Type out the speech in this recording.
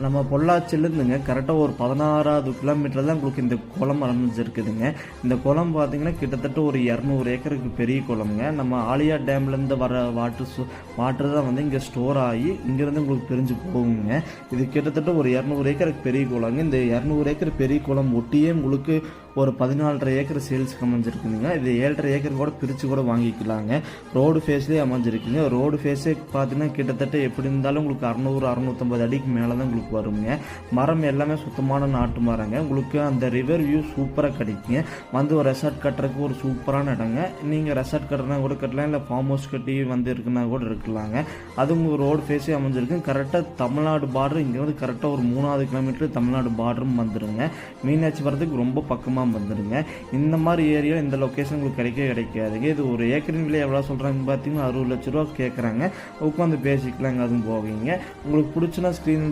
நம்ம பொள்ளாச்சிலேருந்துங்க கரெக்டாக ஒரு 16வது கிலோமீட்டர் தான் உங்களுக்கு இந்த குளம் அமைஞ்சிருக்குதுங்க. இந்த குளம் பார்த்தீங்கன்னா கிட்டத்தட்ட ஒரு 200 ஏக்கருக்கு பெரிய குளம்ங்க. நம்ம ஆலியா டேம்லேருந்து வர வாட்டர் தான் வந்து இங்கே ஸ்டோர் ஆகி இங்கேருந்து உங்களுக்கு பிரிஞ்சு போகுங்க. இது கிட்டத்தட்ட ஒரு 200 ஏக்கருக்கு பெரிய குளங்க. இந்த 200 ஏக்கர் பெரிய குளம் ஒட்டியே உங்களுக்கு ஒரு 14.5 ஏக்கர் சேல்ஸுக்கு அமைஞ்சிருக்குதுங்க. இது 7.5 ஏக்கர் கூட பிரித்து கூட வாங்கிக்கலாங்க. ரோடு ஃபேஸ்லேயே அமைஞ்சிருக்குங்க. ரோடு ஃபேஸே பார்த்தீங்கன்னா கிட்டத்தட்ட எப்படி இருந்தாலும் உங்களுக்கு 600-650 அடிக்கு மேலே தான் உங்களுக்கு வருங்க. மரம் எல்லாமே சுத்தமான நாட்டு மரங்க. உங்களுக்கு அந்த ரிவர் வியூ சூப்பராக கிடைக்குங்க. வந்து ஒரு ரெசார்ட் கட்டுறதுக்கு ஒரு சூப்பரான இடங்க. நீங்கள் ரெசார்ட் கட்டுறனா கூட கட்டலாம், இல்லை ஃபார்ம் ஹவுஸ் கட்டி வந்து இருக்குன்னா கூட இருக்கலாங்க. அது உங்களுக்கு ரோடு ஃபேஸே அமைஞ்சிருக்கு. கரெக்டாக தமிழ்நாடு பார்டர் இங்கேருந்து கரெக்டாக ஒரு 3வது கிலோமீட்டர் தமிழ்நாடு பார்டரும் வந்துடுங்க. மீனாட்சி வரதுக்கு ரொம்ப பக்கமாக வந்துடுங்க. இந்த மாதிரி ஏரியா இந்த லொக்கேஷன் உங்களுக்கு கிடைக்காதுங்க. இது ஒரு ஏக்கரின் விலை எவ்வளோ சொல்கிறாங்க பார்த்தீங்கன்னா 60 லட்ச ரூபா கேட்குறாங்க. உட்காந்து பேசிக்கலாங்க. அதுவும் போவீங்க. உங்களுக்கு பிடிச்சுன்னா ஸ்க்ரீன்